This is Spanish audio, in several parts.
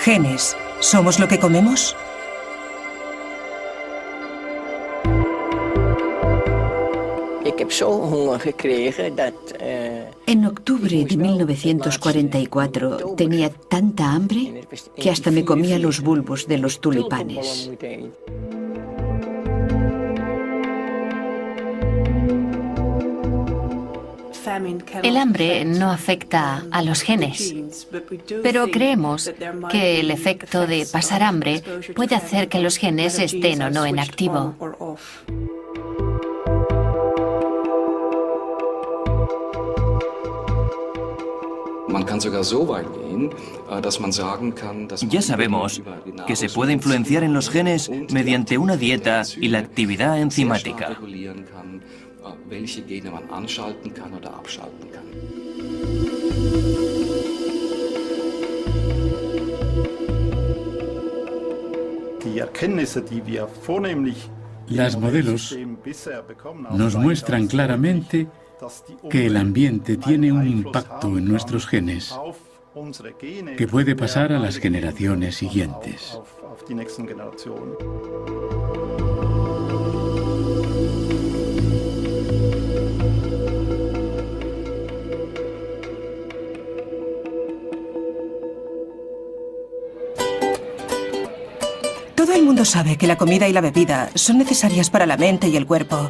genes, ¿somos lo que comemos? En octubre de 1944 tenía tanta hambre que hasta me comía los bulbos de los tulipanes. El hambre no afecta a los genes, pero creemos que el efecto de pasar hambre puede hacer que los genes estén o no en activo. Ya sabemos que se puede influenciar en los genes mediante una dieta y la actividad enzimática. Las modelos nos muestran claramente que el ambiente tiene un impacto en nuestros genes que puede pasar a las generaciones siguientes. Todo el mundo sabe que la comida y la bebida son necesarias para la mente y el cuerpo.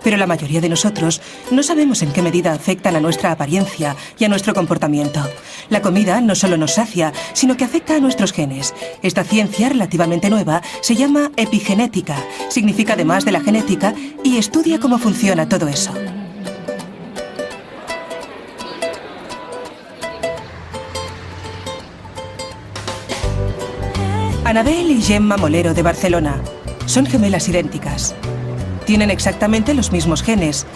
Pero la mayoría de nosotros no sabemos en qué medida afectan a nuestra apariencia y a nuestro comportamiento. La comida no solo nos sacia, sino que afecta a nuestros genes. Esta ciencia relativamente nueva se llama epigenética, significa además de la genética, y estudia cómo funciona todo eso. Anabel y Gemma Molero de Barcelona son gemelas idénticas. Tienen exactamente los mismos genes.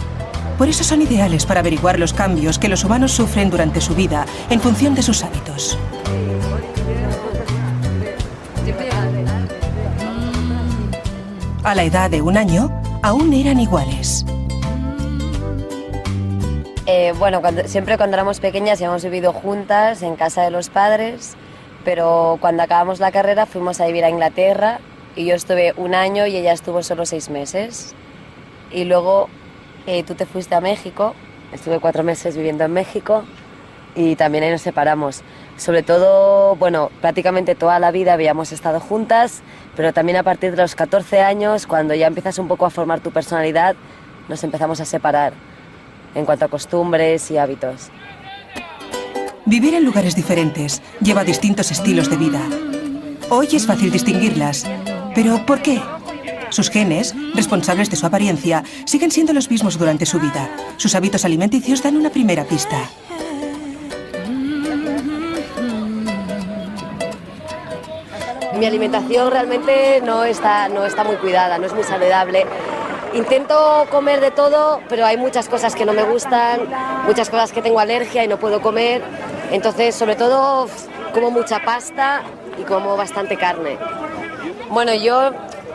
Por eso son ideales para averiguar los cambios que los humanos sufren durante su vida en función de sus hábitos. A la edad de 1 año, aún eran iguales. Siempre cuando éramos pequeñas hemos vivido juntas en casa de los padres, pero cuando acabamos la carrera fuimos a vivir a Inglaterra y yo estuve 1 año y ella estuvo solo 6 meses. Y luego tú te fuiste a México, estuve 4 meses viviendo en México y también ahí nos separamos. Sobre todo, prácticamente toda la vida habíamos estado juntas, pero también a partir de los 14 años, cuando ya empiezas un poco a formar tu personalidad, nos empezamos a separar en cuanto a costumbres y hábitos. Vivir en lugares diferentes lleva distintos estilos de vida. Hoy es fácil distinguirlas, pero ¿por qué? Sus genes, responsables de su apariencia, siguen siendo los mismos durante su vida. Sus hábitos alimenticios dan una primera pista. Mi alimentación realmente no está muy cuidada, no es muy saludable. Intento comer de todo, pero hay muchas cosas que no me gustan, muchas cosas que tengo alergia y no puedo comer. Entonces, sobre todo, como mucha pasta y como bastante carne.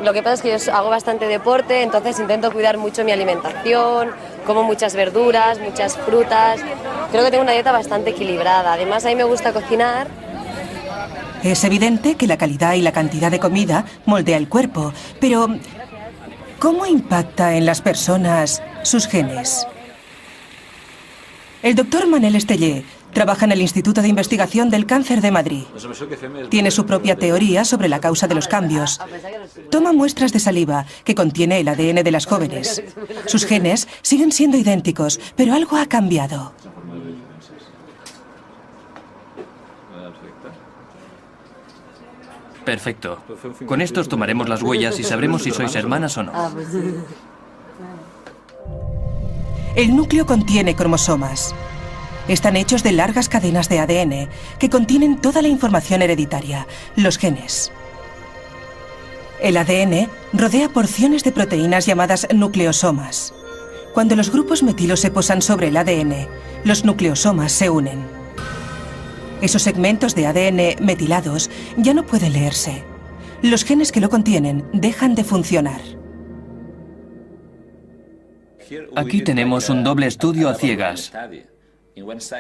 Lo que pasa es que yo hago bastante deporte, entonces intento cuidar mucho mi alimentación, como muchas verduras, muchas frutas. Creo que tengo una dieta bastante equilibrada. Además, a mí me gusta cocinar. Es evidente que la calidad y la cantidad de comida moldea el cuerpo, pero ¿cómo impacta en las personas sus genes? El doctor Manel Estellé trabaja en el Instituto de Investigación del Cáncer de Madrid. Tiene su propia teoría sobre la causa de los cambios. Toma muestras de saliva que contiene el ADN de las jóvenes. Sus genes siguen siendo idénticos, pero algo ha cambiado. Perfecto. Con estos tomaremos las huellas y sabremos si sois hermanas o no. El núcleo contiene cromosomas. Están hechos de largas cadenas de ADN que contienen toda la información hereditaria, los genes. El ADN rodea porciones de proteínas llamadas nucleosomas. Cuando los grupos metilos se posan sobre el ADN, los nucleosomas se unen. Esos segmentos de ADN metilados ya no pueden leerse. Los genes que lo contienen dejan de funcionar. Aquí tenemos un doble estudio a ciegas.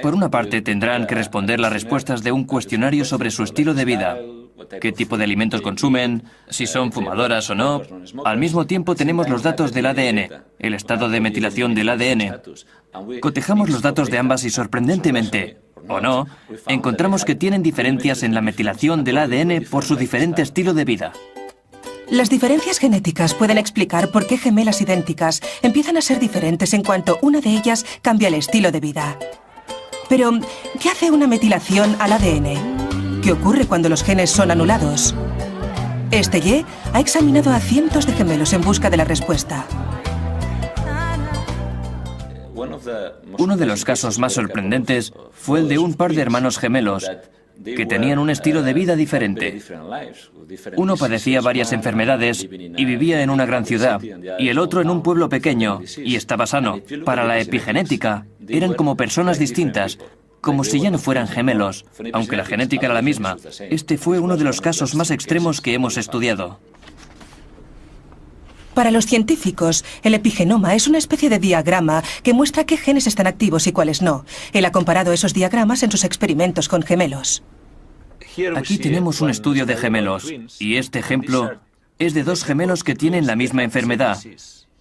Por una parte, tendrán que responder las respuestas de un cuestionario sobre su estilo de vida. qué tipo de alimentos consumen, si son fumadoras o no. Al mismo tiempo tenemos los datos del ADN, el estado de metilación del ADN. Cotejamos los datos de ambas y sorprendentemente, o no, encontramos que tienen diferencias en la metilación del ADN por su diferente estilo de vida. Las diferencias genéticas pueden explicar por qué gemelas idénticas empiezan a ser diferentes en cuanto una de ellas cambia el estilo de vida. Pero, ¿qué hace una metilación al ADN? ¿Qué ocurre cuando los genes son anulados? Ye ha examinado a cientos de gemelos en busca de la respuesta. Uno de los casos más sorprendentes fue el de un par de hermanos gemelos que tenían un estilo de vida diferente. Uno padecía varias enfermedades y vivía en una gran ciudad, y el otro en un pueblo pequeño, y estaba sano. Para la epigenética, eran como personas distintas, como si ya no fueran gemelos, aunque la genética era la misma. Este fue uno de los casos más extremos que hemos estudiado. Para los científicos, el epigenoma es una especie de diagrama que muestra qué genes están activos y cuáles no. Él ha comparado esos diagramas en sus experimentos con gemelos. Aquí tenemos un estudio de gemelos, y este ejemplo es de dos gemelos que tienen la misma enfermedad.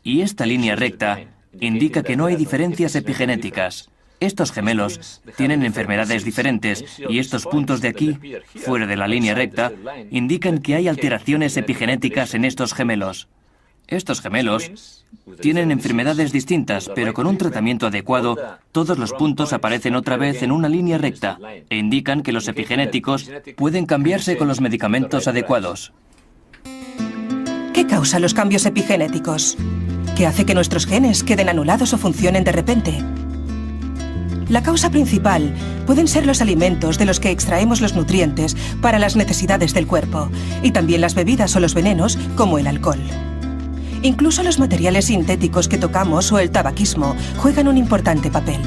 Y esta línea recta indica que no hay diferencias epigenéticas. Estos gemelos tienen enfermedades diferentes, y estos puntos de aquí, fuera de la línea recta, indican que hay alteraciones epigenéticas en estos gemelos. Estos gemelos tienen enfermedades distintas, pero con un tratamiento adecuado, todos los puntos aparecen otra vez en una línea recta e indican que los epigenéticos pueden cambiarse con los medicamentos adecuados. ¿Qué causa los cambios epigenéticos? ¿Qué hace que nuestros genes queden anulados o funcionen de repente? La causa principal pueden ser los alimentos de los que extraemos los nutrientes para las necesidades del cuerpo, y también las bebidas o los venenos, como el alcohol. Incluso los materiales sintéticos que tocamos o el tabaquismo juegan un importante papel.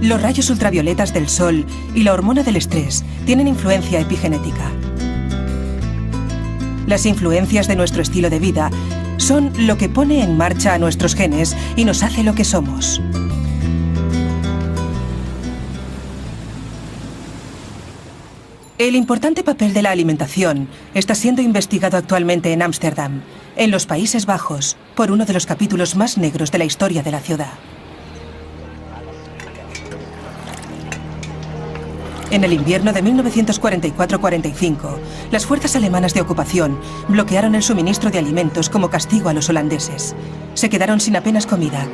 Los rayos ultravioletas del sol y la hormona del estrés tienen influencia epigenética. Las influencias de nuestro estilo de vida son lo que pone en marcha a nuestros genes y nos hace lo que somos. El importante papel de la alimentación está siendo investigado actualmente en Ámsterdam, en los Países Bajos, por uno de los capítulos más negros de la historia de la ciudad. En el invierno de 1944-45, las fuerzas alemanas de ocupación bloquearon el suministro de alimentos como castigo a los holandeses. Se quedaron sin apenas comida.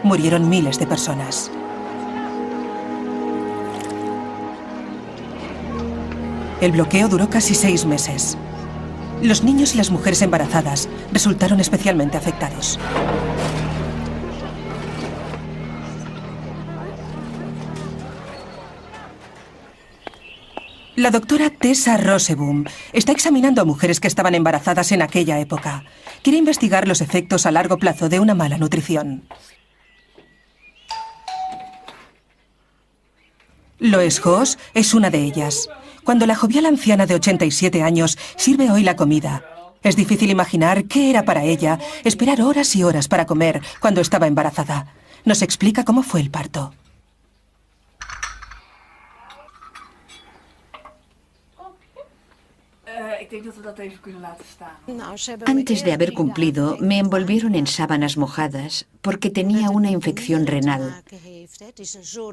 Murieron miles de personas. El bloqueo duró casi 6 meses. Los niños y las mujeres embarazadas resultaron especialmente afectados. La doctora Tessa Roseboom está examinando a mujeres que estaban embarazadas en aquella época. Quiere investigar los efectos a largo plazo de una mala nutrición. Loes Hoos es una de ellas. Cuando la jovial anciana de 87 años sirve hoy la comida, es difícil imaginar qué era para ella esperar horas y horas para comer cuando estaba embarazada. Nos explica cómo fue el parto. Antes de haber cumplido, me envolvieron en sábanas mojadas porque tenía una infección renal.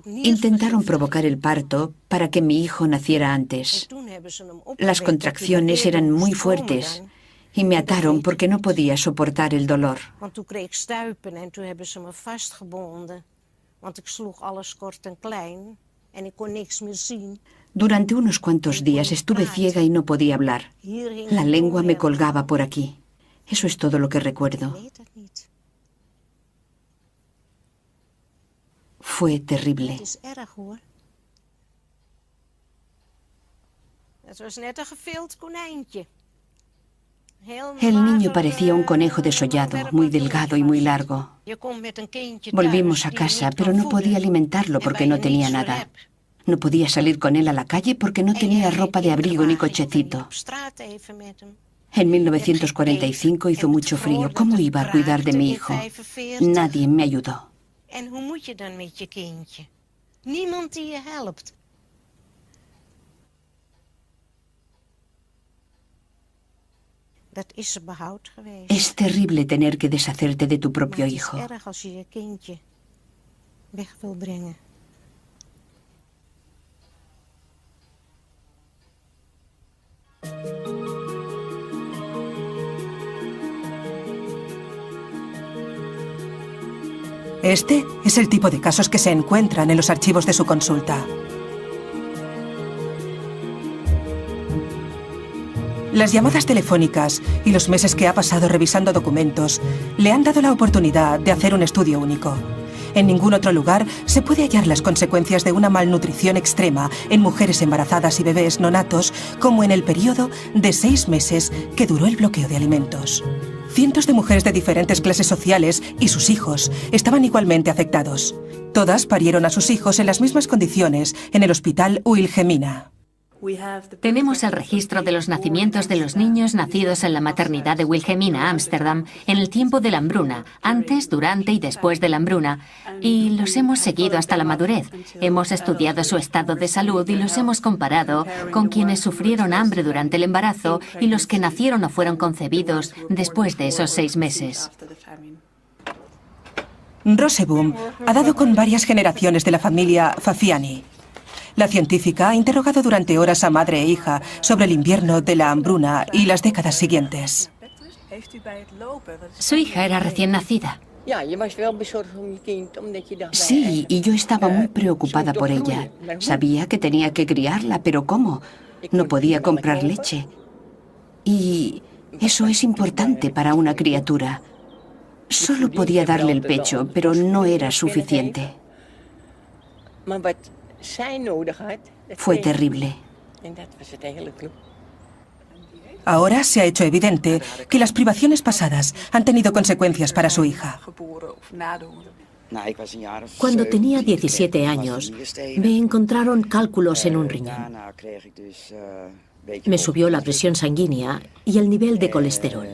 Intentaron provocar el parto para que mi hijo naciera antes. Las contracciones eran muy fuertes y me ataron porque no podía soportar el dolor. Durante unos cuantos días estuve ciega y no podía hablar. La lengua me colgaba por aquí. Eso es todo lo que recuerdo. Fue terrible. El niño parecía un conejo desollado, muy delgado y muy largo. Volvimos a casa, pero no podía alimentarlo porque no tenía nada. No podía salir con él a la calle porque no tenía ropa de abrigo ni cochecito. En 1945 hizo mucho frío. ¿Cómo iba a cuidar de mi hijo? Nadie me ayudó. Es terrible tener que deshacerte de tu propio hijo. Este es el tipo de casos que se encuentran en los archivos de su consulta. Las llamadas telefónicas y los meses que ha pasado revisando documentos le han dado la oportunidad de hacer un estudio único. En ningún otro lugar se puede hallar las consecuencias de una malnutrición extrema en mujeres embarazadas y bebés nonatos como en el periodo de 6 meses que duró el bloqueo de alimentos. Cientos de mujeres de diferentes clases sociales y sus hijos estaban igualmente afectados. Todas parieron a sus hijos en las mismas condiciones en el hospital Wilhelmina. Tenemos el registro de los nacimientos de los niños nacidos en la maternidad de Wilhelmina, Ámsterdam, en el tiempo de la hambruna, antes, durante y después de la hambruna, y los hemos seguido hasta la madurez. Hemos estudiado su estado de salud y los hemos comparado con quienes sufrieron hambre durante el embarazo y los que nacieron o fueron concebidos después de esos 6 meses. Roseboom ha dado con varias generaciones de la familia Fafiani. La científica ha interrogado durante horas a madre e hija sobre el invierno de la hambruna y las décadas siguientes. Su hija era recién nacida. Sí, y yo estaba muy preocupada por ella. Sabía que tenía que criarla, pero ¿cómo? No podía comprar leche. Y eso es importante para una criatura. Solo podía darle el pecho, pero no era suficiente. Fue terrible. Ahora se ha hecho evidente que las privaciones pasadas han tenido consecuencias para su hija. Cuando tenía 17 años, me encontraron cálculos en un riñón. Me subió la presión sanguínea y el nivel de colesterol.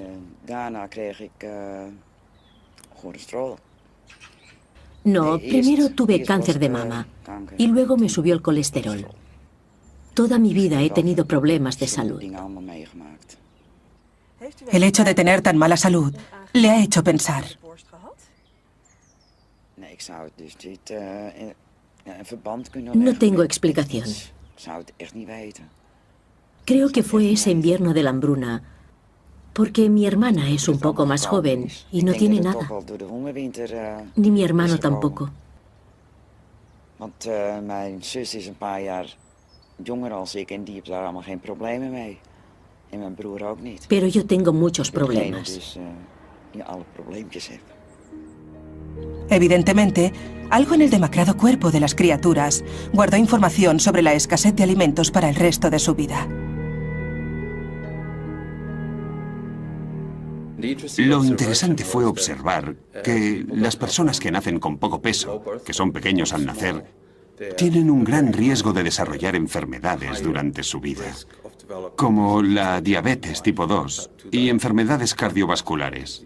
No, primero tuve cáncer de mama y luego me subió el colesterol. Toda mi vida he tenido problemas de salud. El hecho de tener tan mala salud le ha hecho pensar. No tengo explicación. Creo que fue ese invierno de la hambruna, porque mi hermana es un poco más joven y no tiene nada. Ni mi hermano tampoco. Pero yo tengo muchos problemas. Evidentemente, algo en el demacrado cuerpo de las criaturas guardó información sobre la escasez de alimentos para el resto de su vida. Lo interesante fue observar que las personas que nacen con poco peso, que son pequeños al nacer, tienen un gran riesgo de desarrollar enfermedades durante su vida, como la diabetes tipo 2 y enfermedades cardiovasculares.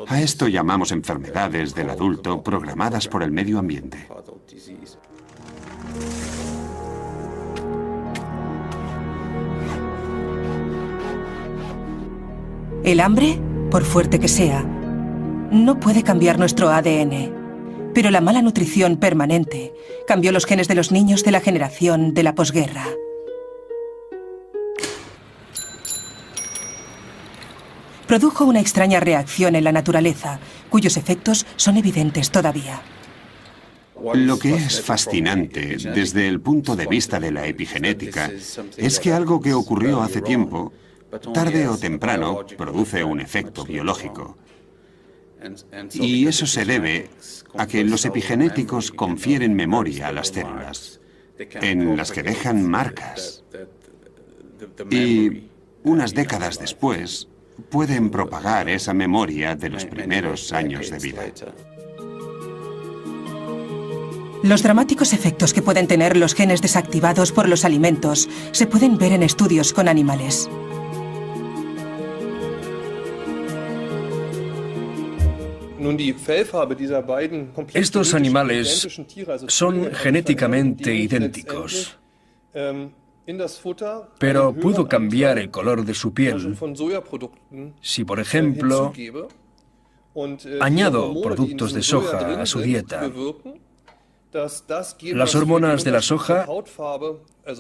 A esto llamamos enfermedades del adulto programadas por el medio ambiente. El hambre, por fuerte que sea, no puede cambiar nuestro ADN. Pero la mala nutrición permanente cambió los genes de los niños de la generación de la posguerra. Produjo una extraña reacción en la naturaleza, cuyos efectos son evidentes todavía. Lo que es fascinante desde el punto de vista de la epigenética es que algo que ocurrió hace tiempo, tarde o temprano, produce un efecto biológico. Y eso se debe a que los epigenéticos confieren memoria a las células, en las que dejan marcas. Y unas décadas después, pueden propagar esa memoria de los primeros años de vida. Los dramáticos efectos que pueden tener los genes desactivados por los alimentos se pueden ver en estudios con animales. Estos animales son genéticamente idénticos. pero puedo cambiar el color de su piel si, por ejemplo, añado productos de soja a su dieta. Las hormonas de la soja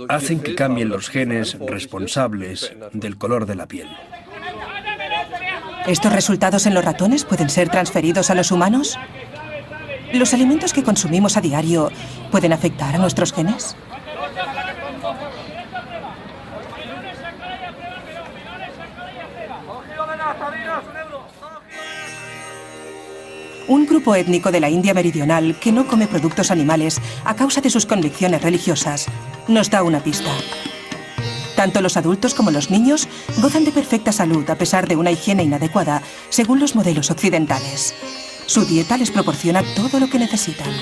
hacen que cambien los genes responsables del color de la piel. ¿Estos resultados en los ratones pueden ser transferidos a los humanos? ¿Los alimentos que consumimos a diario pueden afectar a nuestros genes? Un grupo étnico de la India meridional que no come productos animales a causa de sus convicciones religiosas nos da una pista. Tanto los adultos como los niños gozan de perfecta salud a pesar de una higiene inadecuada según los modelos occidentales. Su dieta les proporciona todo lo que necesitan.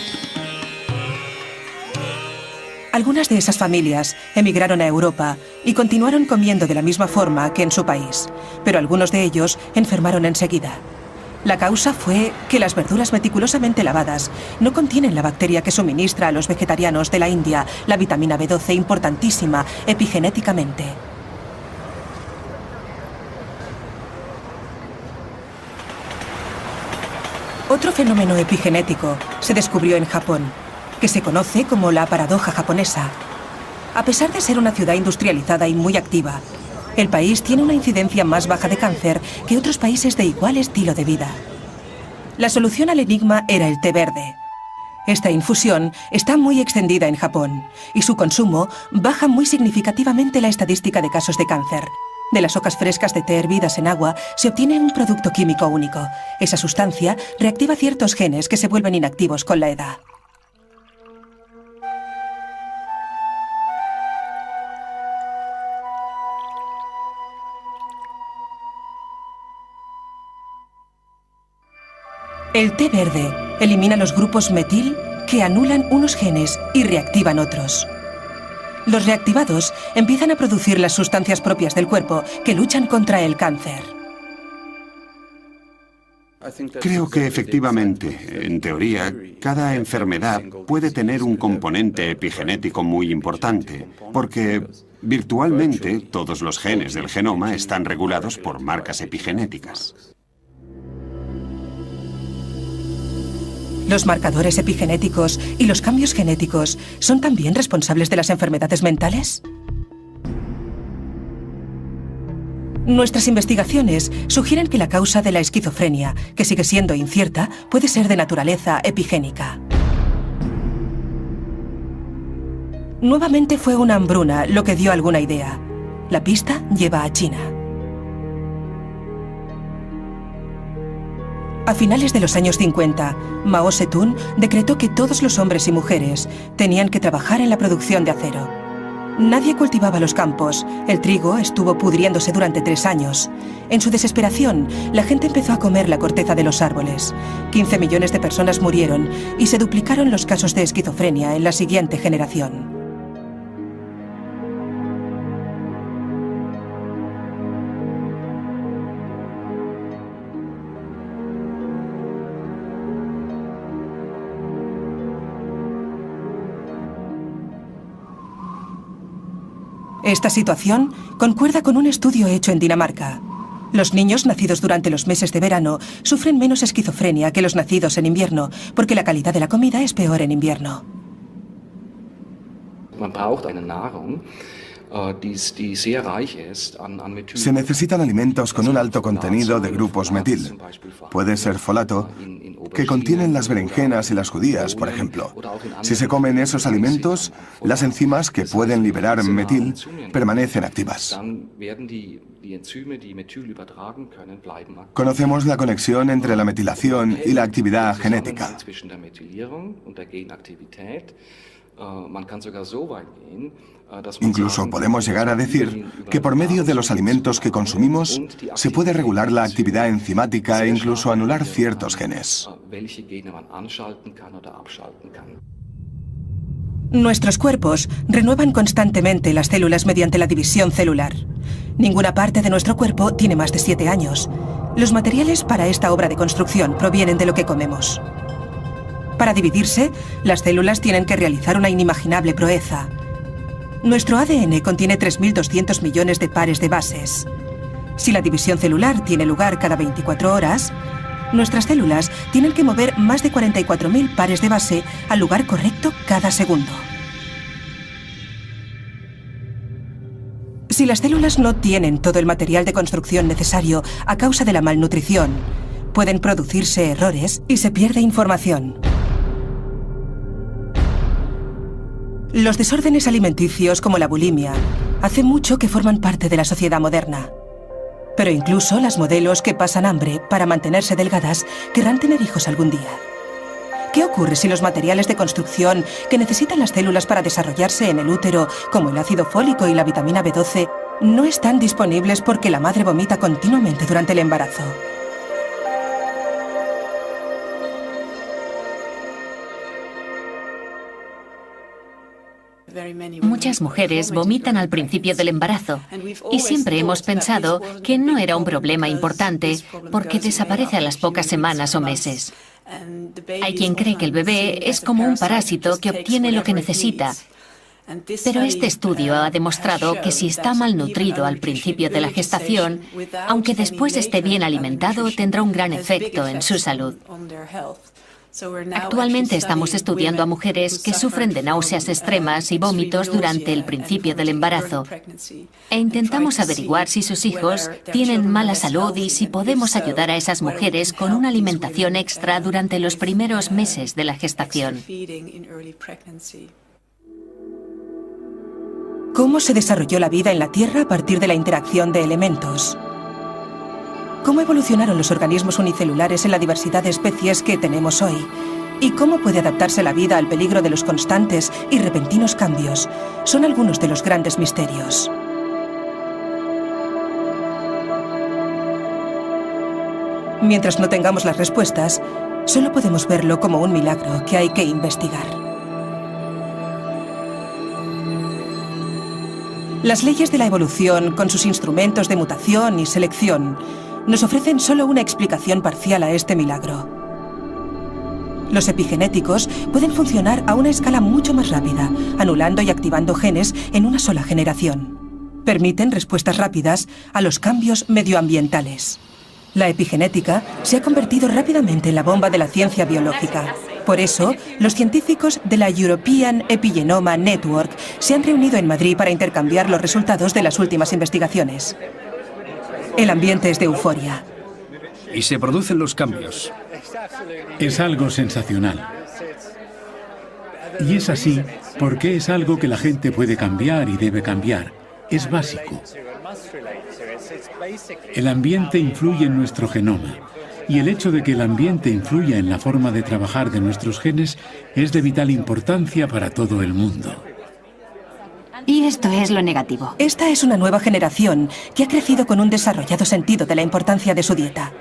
Algunas de esas familias emigraron a Europa y continuaron comiendo de la misma forma que en su país, pero algunos de ellos enfermaron enseguida. La causa fue que las verduras meticulosamente lavadas no contienen la bacteria que suministra a los vegetarianos de la India la vitamina B12 importantísima epigenéticamente. Otro fenómeno epigenético se descubrió en Japón, que se conoce como la paradoja japonesa. A pesar de ser una ciudad industrializada y muy activa, el país tiene una incidencia más baja de cáncer que otros países de igual estilo de vida. La solución al enigma era el té verde. Esta infusión está muy extendida en Japón y su consumo baja muy significativamente la estadística de casos de cáncer. De las hojas frescas de té hervidas en agua se obtiene un producto químico único. Esa sustancia reactiva ciertos genes que se vuelven inactivos con la edad. El té verde elimina los grupos metil que anulan unos genes y reactivan otros. Los reactivados empiezan a producir las sustancias propias del cuerpo que luchan contra el cáncer. Creo que efectivamente, en teoría, cada enfermedad puede tener un componente epigenético muy importante, porque virtualmente todos los genes del genoma están regulados por marcas epigenéticas. Los marcadores epigenéticos y los cambios genéticos son también responsables de las enfermedades mentales. Nuestras investigaciones sugieren que la causa de la esquizofrenia, que sigue siendo incierta, puede ser de naturaleza epigénica. Nuevamente fue una hambruna lo que dio alguna idea. La pista lleva a China. A finales de los años 50, Mao Zedong decretó que todos los hombres y mujeres tenían que trabajar en la producción de acero. Nadie cultivaba los campos, el trigo estuvo pudriéndose durante 3 años. En su desesperación, la gente empezó a comer la corteza de los árboles. 15 millones de personas murieron y se duplicaron los casos de esquizofrenia en la siguiente generación. Esta situación concuerda con un estudio hecho en Dinamarca. Los niños nacidos durante los meses de verano sufren menos esquizofrenia que los nacidos en invierno, porque la calidad de la comida es peor en invierno. Se necesitan alimentos con un alto contenido de grupos metil. Puede ser folato, que contienen las berenjenas y las judías, por ejemplo. Si se comen esos alimentos, las enzimas que pueden liberar metil permanecen activas. Conocemos la conexión entre la metilación y la actividad genética. Incluso podemos llegar a decir que por medio de los alimentos que consumimos se puede regular la actividad enzimática e incluso anular ciertos genes. Nuestros cuerpos renuevan constantemente las células mediante la división celular. Ninguna parte de nuestro cuerpo tiene más de 7 años. Los materiales para esta obra de construcción provienen de lo que comemos. Para dividirse, las células tienen que realizar una inimaginable proeza. Nuestro ADN contiene 3.200 millones de pares de bases. Si la división celular tiene lugar cada 24 horas, nuestras células tienen que mover más de 44.000 pares de base al lugar correcto cada segundo. Si las células no tienen todo el material de construcción necesario a causa de la malnutrición, pueden producirse errores y se pierde información. Los desórdenes alimenticios como la bulimia hace mucho que forman parte de la sociedad moderna. Pero incluso las modelos que pasan hambre para mantenerse delgadas querrán tener hijos algún día. ¿Qué ocurre si los materiales de construcción que necesitan las células para desarrollarse en el útero, como el ácido fólico y la vitamina B12, no están disponibles porque la madre vomita continuamente durante el embarazo? Muchas mujeres vomitan al principio del embarazo y siempre hemos pensado que no era un problema importante porque desaparece a las pocas semanas o meses. Hay quien cree que el bebé es como un parásito que obtiene lo que necesita. Pero este estudio ha demostrado que si está malnutrido al principio de la gestación, aunque después esté bien alimentado, tendrá un gran efecto en su salud. Actualmente estamos estudiando a mujeres que sufren de náuseas extremas y vómitos durante el principio del embarazo. E intentamos averiguar si sus hijos tienen mala salud y si podemos ayudar a esas mujeres con una alimentación extra durante los primeros meses de la gestación. ¿Cómo se desarrolló la vida en la Tierra a partir de la interacción de elementos? ¿Cómo evolucionaron los organismos unicelulares en la diversidad de especies que tenemos hoy? ¿Y cómo puede adaptarse la vida al peligro de los constantes y repentinos cambios? Son algunos de los grandes misterios. Mientras no tengamos las respuestas, solo podemos verlo como un milagro que hay que investigar. Las leyes de la evolución, con sus instrumentos de mutación y selección, nos ofrecen solo una explicación parcial a este milagro. Los epigenéticos pueden funcionar a una escala mucho más rápida, anulando y activando genes en una sola generación. Permiten respuestas rápidas a los cambios medioambientales. La epigenética se ha convertido rápidamente en la bomba de la ciencia biológica. Por eso, los científicos de la European Epigenome Network se han reunido en Madrid para intercambiar los resultados de las últimas investigaciones. El ambiente es de euforia. Y se producen los cambios. Es algo sensacional. Y es así porque es algo que la gente puede cambiar y debe cambiar. Es básico. El ambiente influye en nuestro genoma. Y el hecho de que el ambiente influya en la forma de trabajar de nuestros genes es de vital importancia para todo el mundo. Y esto es lo negativo. Esta es una nueva generación que ha crecido con un desarrollado sentido de la importancia de su dieta.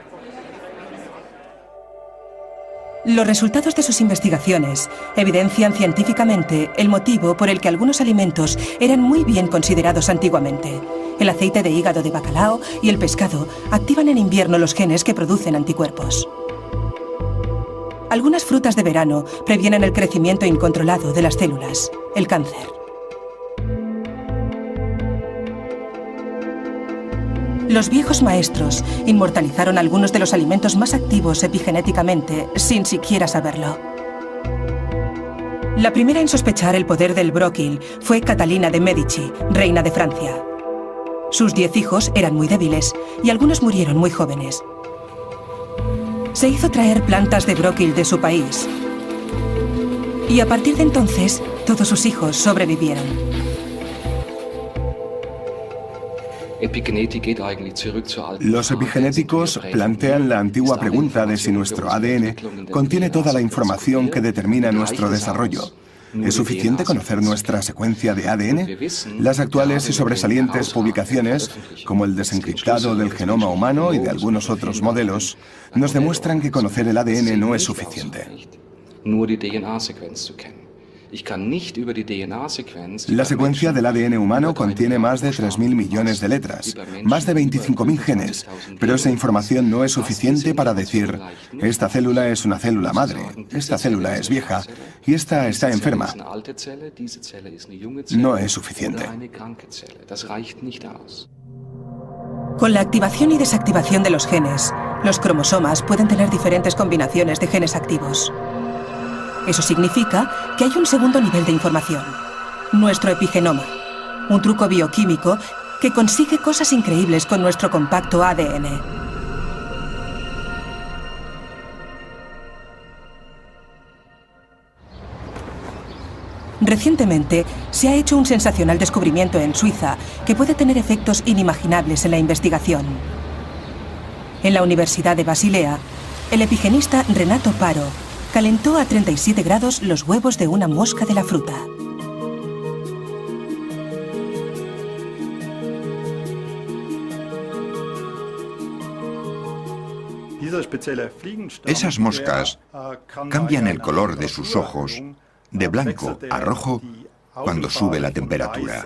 Los resultados de sus investigaciones evidencian científicamente el motivo por el que algunos alimentos eran muy bien considerados antiguamente. El aceite de hígado de bacalao y el pescado activan en invierno los genes que producen anticuerpos. Algunas frutas de verano previenen el crecimiento incontrolado de las células, el cáncer. Los viejos maestros inmortalizaron algunos de los alimentos más activos epigenéticamente sin siquiera saberlo. La primera en sospechar el poder del bróquil fue Catalina de Medici, reina de Francia. Sus 10 hijos eran muy débiles y algunos murieron muy jóvenes. Se hizo traer plantas de bróquil de su país. Y a partir de entonces, todos sus hijos sobrevivieron. Los epigenéticos plantean la antigua pregunta de si nuestro ADN contiene toda la información que determina nuestro desarrollo. ¿Es suficiente conocer nuestra secuencia de ADN? Las actuales y sobresalientes publicaciones, como el desencriptado del genoma humano y de algunos otros modelos, nos demuestran que conocer el ADN no es suficiente. La secuencia del ADN humano contiene más de 3.000 millones de letras, más de 25.000 genes, pero esa información no es suficiente para decir, esta célula es una célula madre, esta célula es vieja y esta está enferma. No es suficiente. Con la activación y desactivación de los genes, los cromosomas pueden tener diferentes combinaciones de genes activos. Eso significa que hay un segundo nivel de información, nuestro epigenoma, un truco bioquímico que consigue cosas increíbles con nuestro compacto ADN. Recientemente se ha hecho un sensacional descubrimiento en Suiza que puede tener efectos inimaginables en la investigación. En la Universidad de Basilea, el epigenista Renato Paro calentó a 37 grados los huevos de una mosca de la fruta. Esas moscas cambian el color de sus ojos de blanco a rojo cuando sube la temperatura.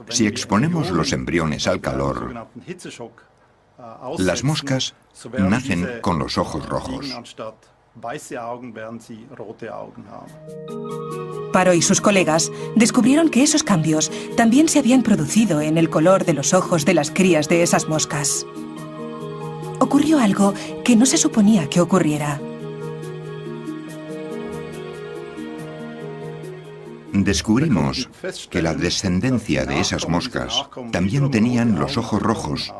Si exponemos los embriones al calor, las moscas nacen con los ojos rojos. Paro y sus colegas descubrieron que esos cambios también se habían producido en el color de los ojos de las crías de esas moscas. Ocurrió algo que no se suponía que ocurriera. Descubrimos que la descendencia de esas moscas también tenían los ojos rojos,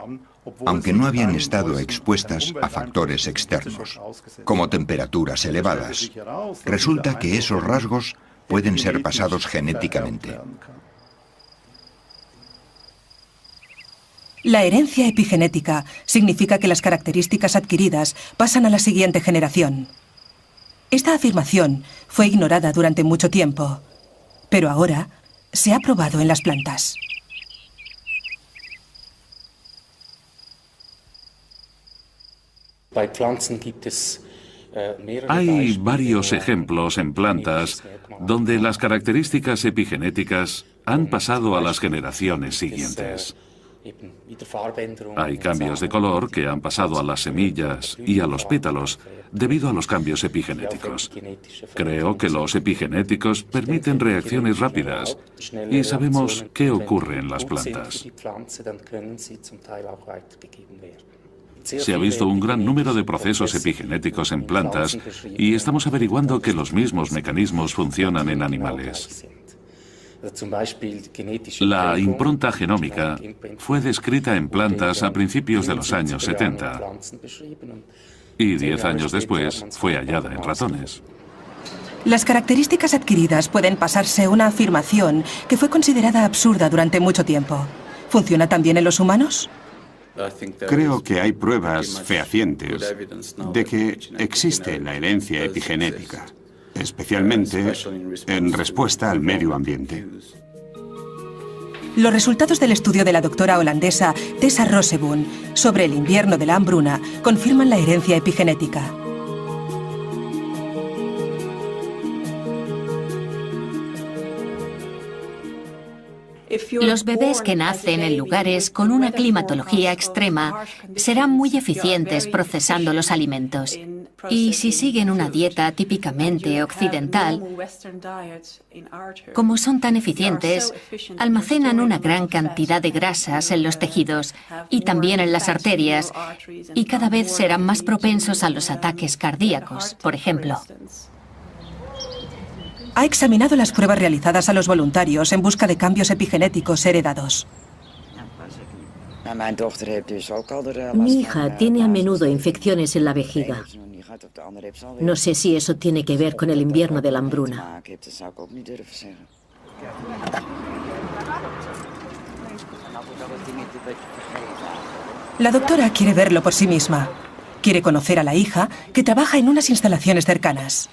aunque no habían estado expuestas a factores externos, como temperaturas elevadas. Resulta que esos rasgos pueden ser pasados genéticamente. La herencia epigenética significa que las características adquiridas pasan a la siguiente generación. Esta afirmación fue ignorada durante mucho tiempo, pero ahora se ha probado en las plantas. Hay varios ejemplos en plantas donde las características epigenéticas han pasado a las generaciones siguientes. Hay cambios de color que han pasado a las semillas y a los pétalos debido a los cambios epigenéticos. Creo que los epigenéticos permiten reacciones rápidas y sabemos qué ocurre en las plantas. Se ha visto un gran número de procesos epigenéticos en plantas y estamos averiguando que los mismos mecanismos funcionan en animales. La impronta genómica fue descrita en plantas a principios de los años 70 y 10 años después fue hallada en ratones. Las características adquiridas pueden pasarse una afirmación que fue considerada absurda durante mucho tiempo. ¿Funciona también en los humanos? Creo que hay pruebas fehacientes de que existe la herencia epigenética, especialmente en respuesta al medio ambiente. Los resultados del estudio de la doctora holandesa Tessa Rosseboom sobre el invierno de la hambruna confirman la herencia epigenética. Los bebés que nacen en lugares con una climatología extrema serán muy eficientes procesando los alimentos. Y si siguen una dieta típicamente occidental, como son tan eficientes, almacenan una gran cantidad de grasas en los tejidos y también en las arterias, y cada vez serán más propensos a los ataques cardíacos, por ejemplo. Ha examinado las pruebas realizadas a los voluntarios en busca de cambios epigenéticos heredados. Mi hija tiene a menudo infecciones en la vejiga. No sé si eso tiene que ver con el invierno de la hambruna. La doctora quiere verlo por sí misma. Quiere conocer a la hija, que trabaja en unas instalaciones cercanas.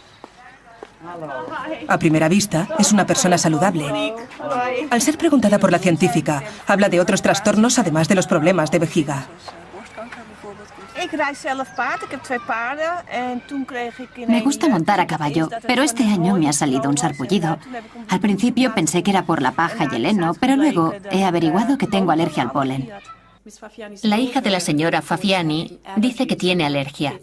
A primera vista, es una persona saludable. Al ser preguntada por la científica, habla de otros trastornos además de los problemas de vejiga. Me gusta montar a caballo, pero este año me ha salido un sarpullido. Al principio pensé que era por la paja y el heno, pero luego he averiguado que tengo alergia al polen. La hija de la señora Fafiani dice que tiene alergia.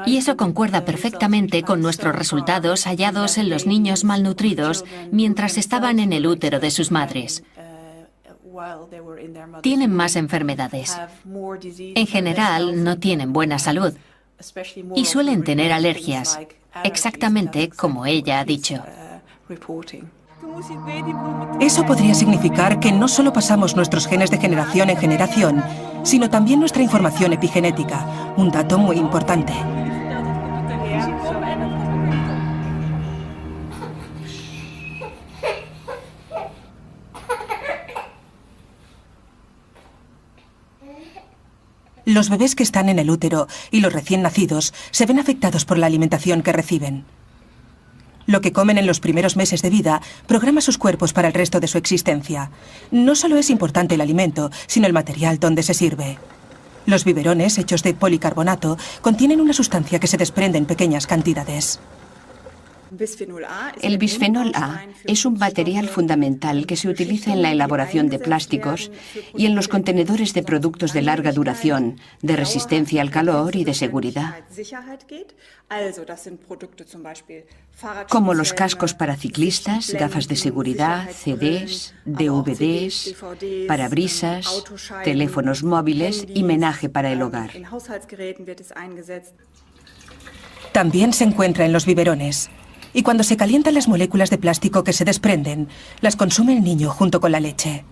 Y eso concuerda perfectamente con nuestros resultados hallados en los niños malnutridos mientras estaban en el útero de sus madres. Tienen más enfermedades. En general, no tienen buena salud y suelen tener alergias, exactamente como ella ha dicho. Eso podría significar que no solo pasamos nuestros genes de generación en generación, sino también nuestra información epigenética, un dato muy importante. Los bebés que están en el útero y los recién nacidos se ven afectados por la alimentación que reciben. Lo que comen en los primeros meses de vida programa sus cuerpos para el resto de su existencia. No solo es importante el alimento, sino el material donde se sirve. Los biberones, hechos de policarbonato, contienen una sustancia que se desprende en pequeñas cantidades. El bisfenol A es un material fundamental que se utiliza en la elaboración de plásticos y en los contenedores de productos de larga duración, de resistencia al calor y de seguridad, como los cascos para ciclistas, gafas de seguridad, CDs, DVDs, parabrisas, teléfonos móviles y menaje para el hogar. También se encuentra en los biberones. Y cuando se calientan las moléculas de plástico que se desprenden, las consume el niño junto con la leche.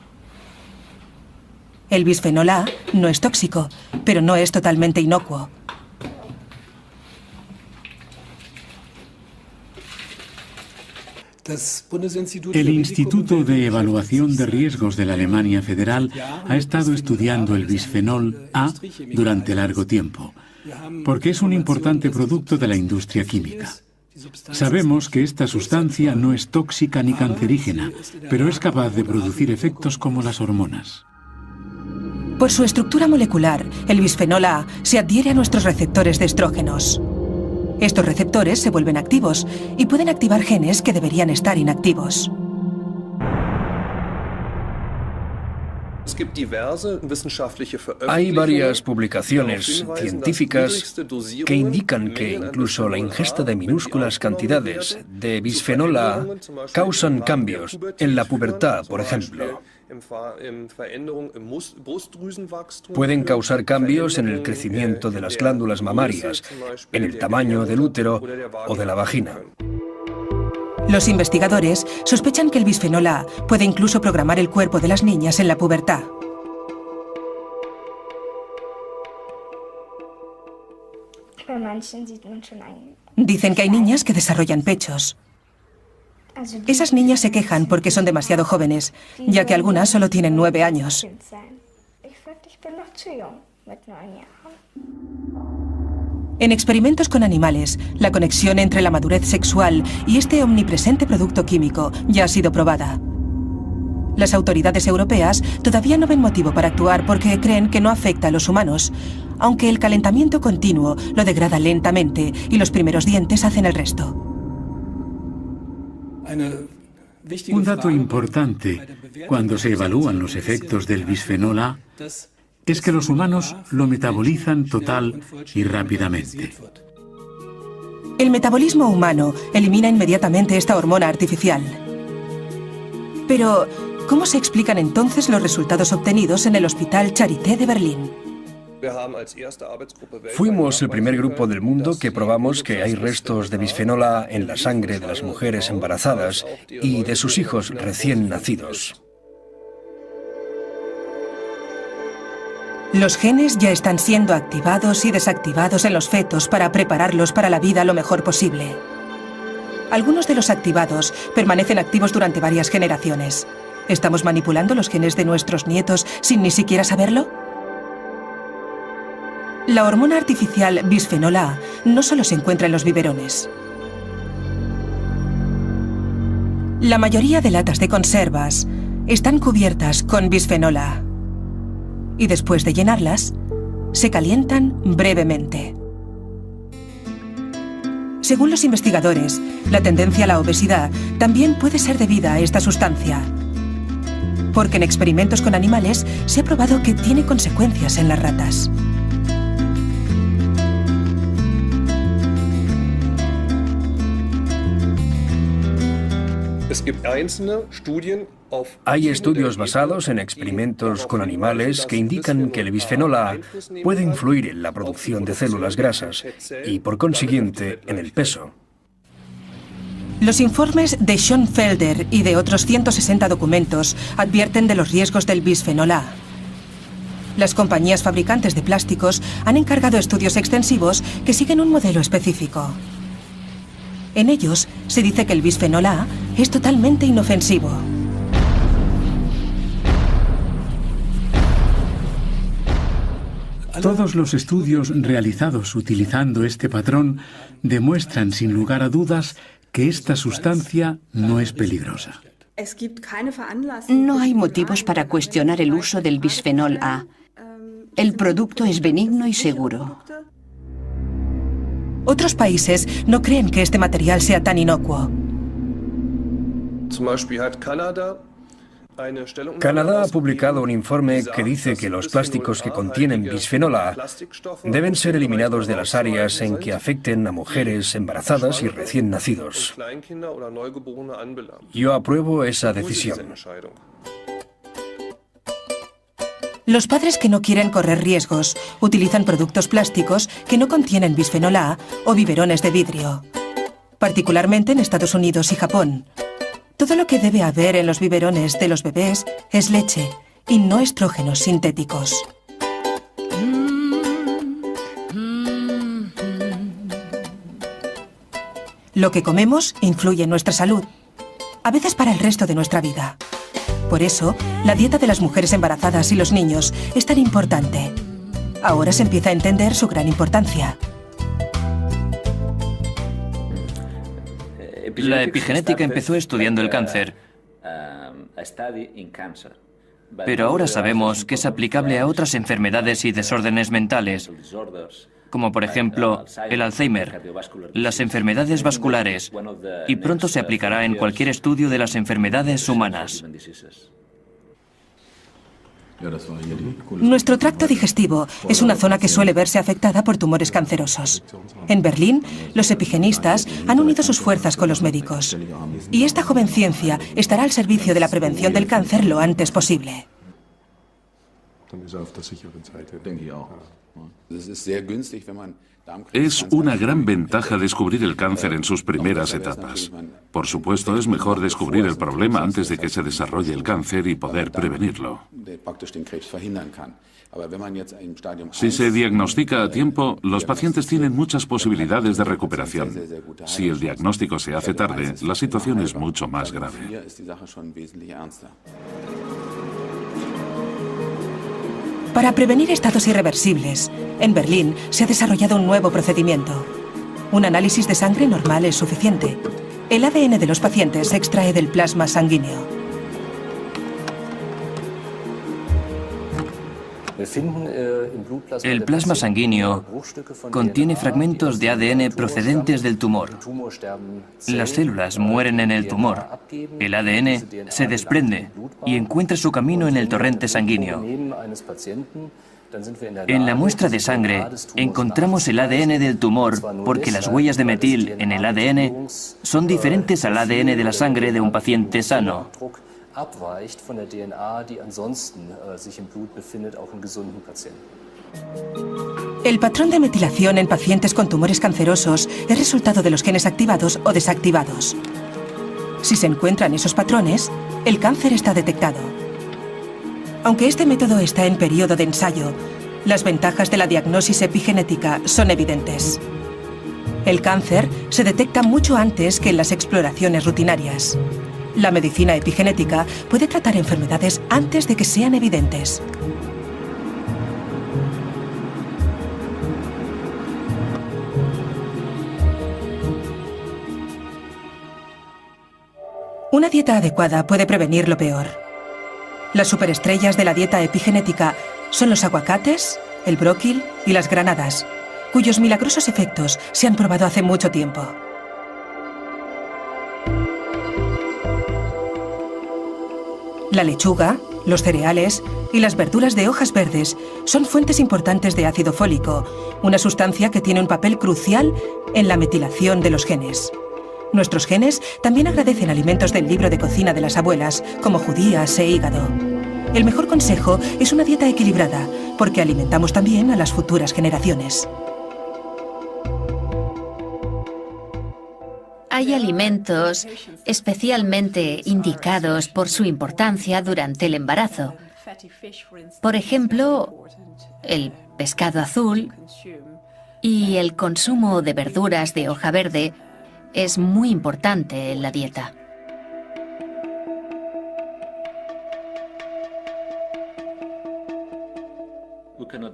El bisfenol A no es tóxico, pero no es totalmente inocuo. El Instituto de Evaluación de Riesgos de la Alemania Federal ha estado estudiando el bisfenol A durante largo tiempo, porque es un importante producto de la industria química. Sabemos que esta sustancia no es tóxica ni cancerígena, pero es capaz de producir efectos como las hormonas. Por su estructura molecular, el bisfenol A se adhiere a nuestros receptores de estrógenos. Estos receptores se vuelven activos y pueden activar genes que deberían estar inactivos. Hay varias publicaciones científicas que indican que incluso la ingesta de minúsculas cantidades de bisfenol A causan cambios en la pubertad, por ejemplo. Pueden causar cambios en el crecimiento de las glándulas mamarias, en el tamaño del útero o de la vagina. Los investigadores sospechan que el bisfenol A puede incluso programar el cuerpo de las niñas en la pubertad. Dicen que hay niñas que desarrollan pechos. Esas niñas se quejan porque son demasiado jóvenes, ya que algunas solo tienen 9 años. En experimentos con animales, la conexión entre la madurez sexual y este omnipresente producto químico ya ha sido probada. Las autoridades europeas todavía no ven motivo para actuar porque creen que no afecta a los humanos, aunque el calentamiento continuo lo degrada lentamente y los primeros dientes hacen el resto. Un dato importante cuando se evalúan los efectos del bisfenol A es que los humanos lo metabolizan total y rápidamente. El metabolismo humano elimina inmediatamente esta hormona artificial. Pero, ¿cómo se explican entonces los resultados obtenidos en el Hospital Charité de Berlín? Fuimos el primer grupo del mundo que probamos que hay restos de bisfenol A en la sangre de las mujeres embarazadas y de sus hijos recién nacidos. Los genes ya están siendo activados y desactivados en los fetos para prepararlos para la vida lo mejor posible. Algunos de los activados permanecen activos durante varias generaciones. ¿Estamos manipulando los genes de nuestros nietos sin ni siquiera saberlo? La hormona artificial bisfenol A no solo se encuentra en los biberones. La mayoría de latas de conservas están cubiertas con bisfenol A. Y después de llenarlas, se calientan brevemente. Según los investigadores, la tendencia a la obesidad también puede ser debida a esta sustancia, porque en experimentos con animales se ha probado que tiene consecuencias en las ratas. Hay estudios basados en experimentos con animales que indican que el bisfenol A puede influir en la producción de células grasas y, por consiguiente, en el peso. Los informes de Sean Felder y de otros 160 documentos advierten de los riesgos del bisfenol A. Las compañías fabricantes de plásticos han encargado estudios extensivos que siguen un modelo específico. En ellos se dice que el bisfenol A es totalmente inofensivo. Todos los estudios realizados utilizando este patrón demuestran sin lugar a dudas que esta sustancia no es peligrosa. No hay motivos para cuestionar el uso del bisfenol A. El producto es benigno y seguro. Otros países no creen que este material sea tan inocuo. Canadá ha publicado un informe que dice que los plásticos que contienen bisfenol A deben ser eliminados de las áreas en que afecten a mujeres embarazadas y recién nacidos. Yo apruebo esa decisión. Los padres que no quieren correr riesgos utilizan productos plásticos que no contienen bisfenol A o biberones de vidrio, particularmente en Estados Unidos y Japón. Todo lo que debe haber en los biberones de los bebés es leche y no estrógenos sintéticos. Lo que comemos influye en nuestra salud, a veces para el resto de nuestra vida. Por eso, la dieta de las mujeres embarazadas y los niños es tan importante. Ahora se empieza a entender su gran importancia. La epigenética empezó estudiando el cáncer, pero ahora sabemos que es aplicable a otras enfermedades y desórdenes mentales, como por ejemplo el Alzheimer, las enfermedades vasculares, y pronto se aplicará en cualquier estudio de las enfermedades humanas. Nuestro tracto digestivo es una zona que suele verse afectada por tumores cancerosos. En Berlín, los epigenistas han unido sus fuerzas con los médicos. Y esta joven ciencia estará al servicio de la prevención del cáncer lo antes posible. Es una gran ventaja descubrir el cáncer en sus primeras etapas. Por supuesto, es mejor descubrir el problema antes de que se desarrolle el cáncer y poder prevenirlo. Si se diagnostica a tiempo, los pacientes tienen muchas posibilidades de recuperación. Si el diagnóstico se hace tarde, la situación es mucho más grave. Para prevenir estados irreversibles, en Berlín se ha desarrollado un nuevo procedimiento. Un análisis de sangre normal es suficiente. El ADN de los pacientes se extrae del plasma sanguíneo. El plasma sanguíneo contiene fragmentos de ADN procedentes del tumor. Las células mueren en el tumor. El ADN se desprende y encuentra su camino en el torrente sanguíneo. En la muestra de sangre encontramos el ADN del tumor porque las huellas de metil en el ADN son diferentes al ADN de la sangre de un paciente sano. El patrón de metilación en pacientes con tumores cancerosos es resultado de los genes activados o desactivados. Si se encuentran esos patrones, el cáncer está detectado. Aunque este método está en periodo de ensayo, las ventajas de la diagnosis epigenética son evidentes. El cáncer se detecta mucho antes que en las exploraciones rutinarias. La medicina epigenética puede tratar enfermedades antes de que sean evidentes. Una dieta adecuada puede prevenir lo peor. Las superestrellas de la dieta epigenética son los aguacates, el bróquil y las granadas, cuyos milagrosos efectos se han probado hace mucho tiempo. La lechuga, los cereales y las verduras de hojas verdes son fuentes importantes de ácido fólico, una sustancia que tiene un papel crucial en la metilación de los genes. Nuestros genes también agradecen alimentos del libro de cocina de las abuelas, como judías e hígado. El mejor consejo es una dieta equilibrada, porque alimentamos también a las futuras generaciones. Hay alimentos especialmente indicados por su importancia durante el embarazo. Por ejemplo, el pescado azul y el consumo de verduras de hoja verde es muy importante en la dieta.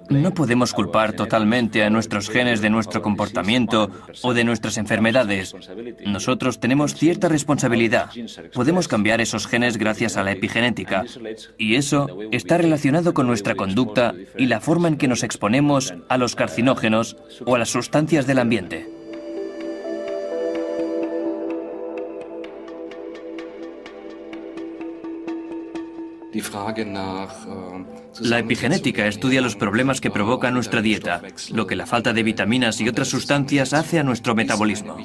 No podemos culpar totalmente a nuestros genes de nuestro comportamiento o de nuestras enfermedades. Nosotros tenemos cierta responsabilidad. Podemos cambiar esos genes gracias a la epigenética. Y eso está relacionado con nuestra conducta y la forma en que nos exponemos a los carcinógenos o a las sustancias del ambiente. La epigenética estudia los problemas que provoca nuestra dieta, lo que la falta de vitaminas y otras sustancias hace a nuestro metabolismo.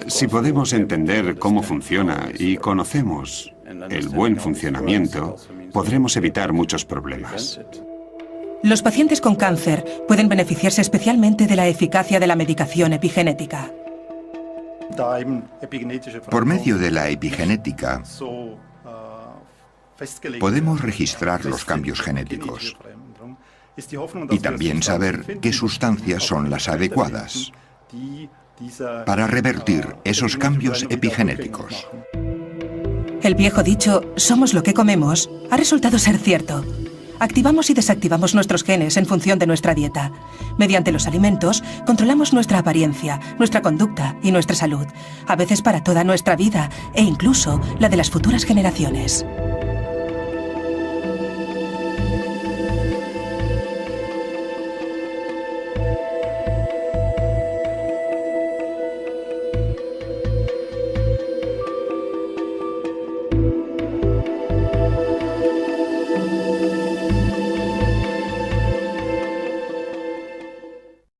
Si podemos entender cómo funciona y conocemos el buen funcionamiento, podremos evitar muchos problemas. Los pacientes con cáncer pueden beneficiarse especialmente de la eficacia de la medicación epigenética. Por medio de la epigenética, podemos registrar los cambios genéticos y también saber qué sustancias son las adecuadas para revertir esos cambios epigenéticos. El viejo dicho, somos lo que comemos, ha resultado ser cierto. Activamos y desactivamos nuestros genes en función de nuestra dieta. Mediante los alimentos, controlamos nuestra apariencia, nuestra conducta y nuestra salud, a veces para toda nuestra vida e incluso la de las futuras generaciones.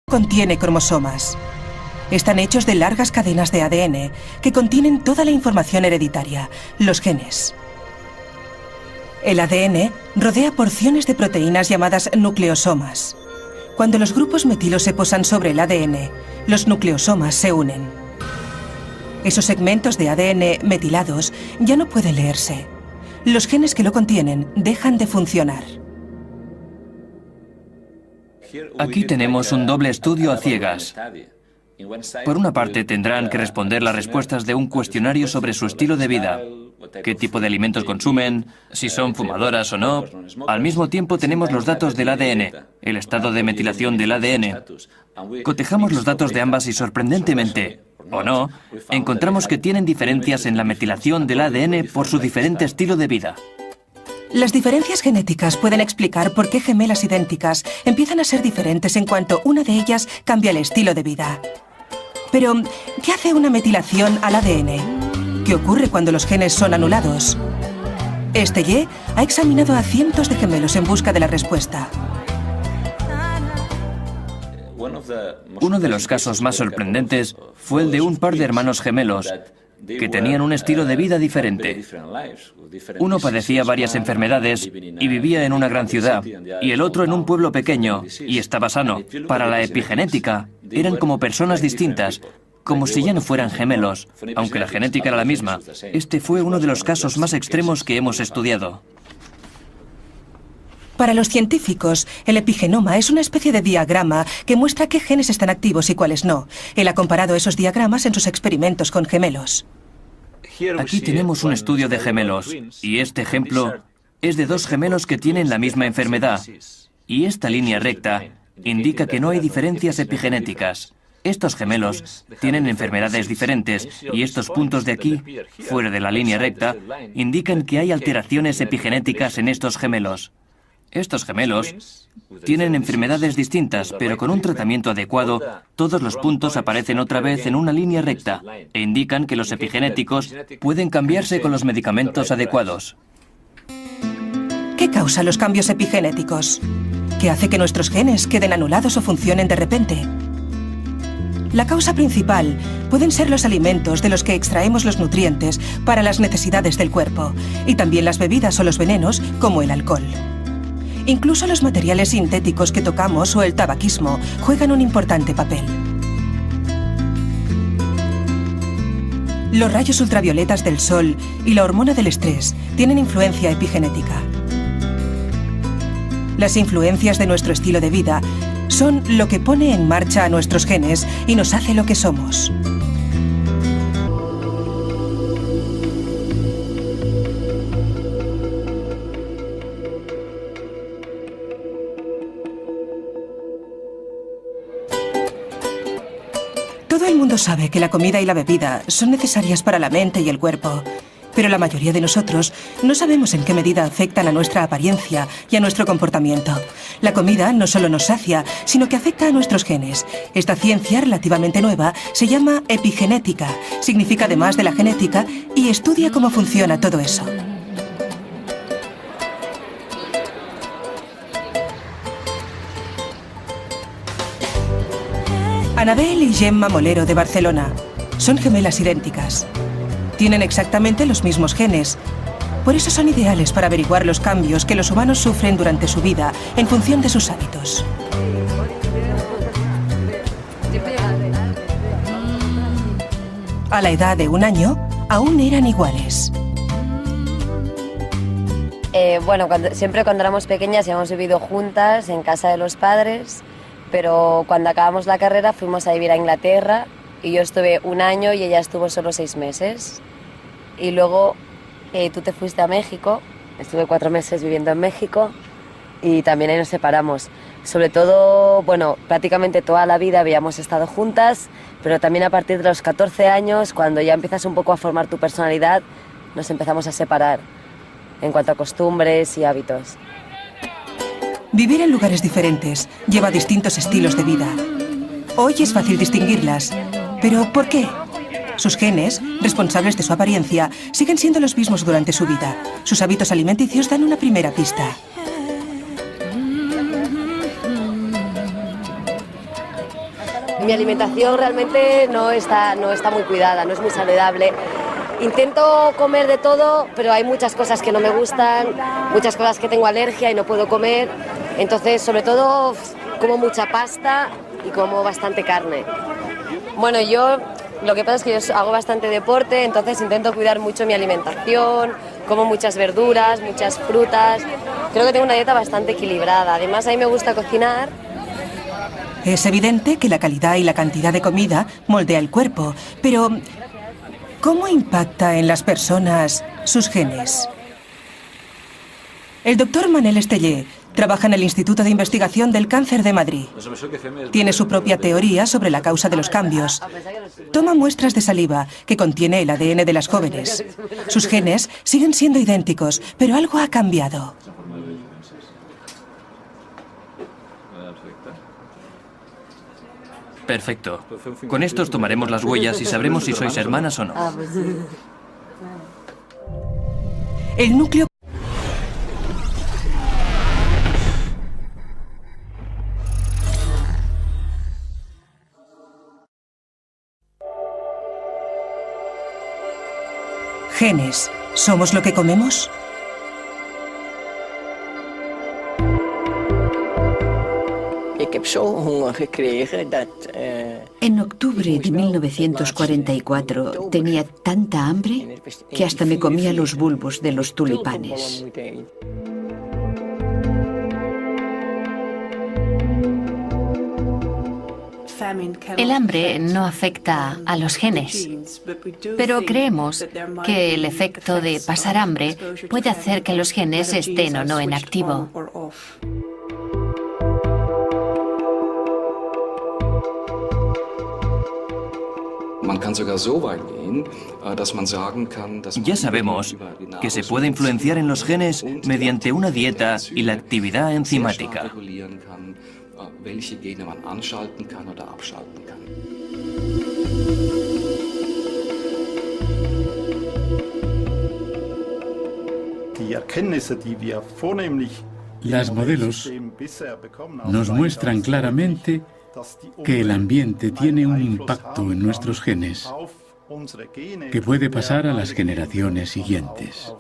Contiene cromosomas. Están hechos de largas cadenas de ADN que contienen toda la información hereditaria, los genes. El ADN rodea porciones de proteínas llamadas nucleosomas. Cuando los grupos metilos se posan sobre el ADN, los nucleosomas se unen. Esos segmentos de ADN metilados ya no pueden leerse. Los genes que lo contienen dejan de funcionar. Aquí tenemos un doble estudio a ciegas. Por una parte, tendrán que responder las respuestas de un cuestionario sobre su estilo de vida, qué tipo de alimentos consumen, si son fumadoras o no. Al mismo tiempo tenemos los datos del ADN, el estado de metilación del ADN. Cotejamos los datos de ambas y sorprendentemente, o no, encontramos que tienen diferencias en la metilación del ADN por su diferente estilo de vida. Las diferencias genéticas pueden explicar por qué gemelas idénticas empiezan a ser diferentes en cuanto una de ellas cambia el estilo de vida. Pero, ¿qué hace una metilación al ADN? ¿Qué ocurre cuando los genes son anulados? Estelle ha examinado a cientos de gemelos en busca de la respuesta. Uno de los casos más sorprendentes fue el de un par de hermanos gemelos que tenían un estilo de vida diferente. Uno padecía varias enfermedades y vivía en una gran ciudad, y el otro en un pueblo pequeño, y estaba sano. Para la epigenética, eran como personas distintas, como si ya no fueran gemelos, aunque la genética era la misma. Este fue uno de los casos más extremos que hemos estudiado. Para los científicos, el epigenoma es una especie de diagrama que muestra qué genes están activos y cuáles no. Él ha comparado esos diagramas en sus experimentos con gemelos. Aquí tenemos un estudio de gemelos, y este ejemplo es de dos gemelos que tienen la misma enfermedad. Y esta línea recta indica que no hay diferencias epigenéticas. Estos gemelos tienen enfermedades diferentes y estos puntos de aquí, fuera de la línea recta, indican que hay alteraciones epigenéticas en estos gemelos. Estos gemelos tienen enfermedades distintas, pero con un tratamiento adecuado, todos los puntos aparecen otra vez en una línea recta e indican que los epigenéticos pueden cambiarse con los medicamentos adecuados. ¿Qué causa los cambios epigenéticos? ¿Qué hace que nuestros genes queden anulados o funcionen de repente? La causa principal pueden ser los alimentos de los que extraemos los nutrientes para las necesidades del cuerpo, y también las bebidas o los venenos, como el alcohol. Incluso los materiales sintéticos que tocamos o el tabaquismo juegan un importante papel. Los rayos ultravioletas del sol y la hormona del estrés tienen influencia epigenética. Las influencias de nuestro estilo de vida son lo que pone en marcha a nuestros genes y nos hace lo que somos. Todo el mundo sabe que la comida y la bebida son necesarias para la mente y el cuerpo, pero la mayoría de nosotros no sabemos en qué medida afectan a nuestra apariencia y a nuestro comportamiento. La comida no solo nos sacia, sino que afecta a nuestros genes. Esta ciencia relativamente nueva se llama epigenética, significa además de la genética, y estudia cómo funciona todo eso. Anabel y Gemma Molero de Barcelona son gemelas idénticas. Tienen exactamente los mismos genes. Por eso son ideales para averiguar los cambios que los humanos sufren durante su vida en función de sus hábitos. A la edad de 1 año, aún eran iguales. Bueno, siempre cuando éramos pequeñas hemos vivido juntas en casa de los padres, pero cuando acabamos la carrera fuimos a vivir a Inglaterra y yo estuve 1 año y ella estuvo solo 6 meses. Y luego tú te fuiste a México, estuve 4 meses viviendo en México y también ahí nos separamos. Sobre todo, bueno, prácticamente toda la vida habíamos estado juntas, pero también a partir de los 14 años, cuando ya empiezas un poco a formar tu personalidad, nos empezamos a separar en cuanto a costumbres y hábitos. Vivir en lugares diferentes lleva a distintos estilos de vida. Hoy es fácil distinguirlas, pero ¿por qué? Sus genes, responsables de su apariencia, siguen siendo los mismos durante su vida. Sus hábitos alimenticios dan una primera pista. Mi alimentación realmente no está muy cuidada, no es muy saludable. Intento comer de todo, pero hay muchas cosas que no me gustan, muchas cosas que tengo alergia y no puedo comer. Entonces, sobre todo, como mucha pasta y como bastante carne. Bueno, lo que pasa es que yo hago bastante deporte, entonces intento cuidar mucho mi alimentación, como muchas verduras, muchas frutas. Creo que tengo una dieta bastante equilibrada. Además, a mí me gusta cocinar. Es evidente que la calidad y la cantidad de comida moldea el cuerpo, pero ¿cómo impacta en las personas sus genes? El doctor Manel Estellé trabaja en el Instituto de Investigación del Cáncer de Madrid. Tiene su propia teoría sobre la causa de los cambios. Toma muestras de saliva que contiene el ADN de las jóvenes. Sus genes siguen siendo idénticos, pero algo ha cambiado. Perfecto. Con estos tomaremos las huellas y sabremos si sois hermanas o no. El núcleo... Genes. ¿Somos lo que comemos? En octubre de 1944 tenía tanta hambre que hasta me comía los bulbos de los tulipanes. El hambre no afecta a los genes, pero creemos que el efecto de pasar hambre puede hacer que los genes estén o no en activo. Ya sabemos que se puede influenciar en los genes mediante una dieta y la actividad enzimática. Las modelos nos muestran claramente que el ambiente tiene un impacto en nuestros genes que puede pasar a las generaciones siguientes.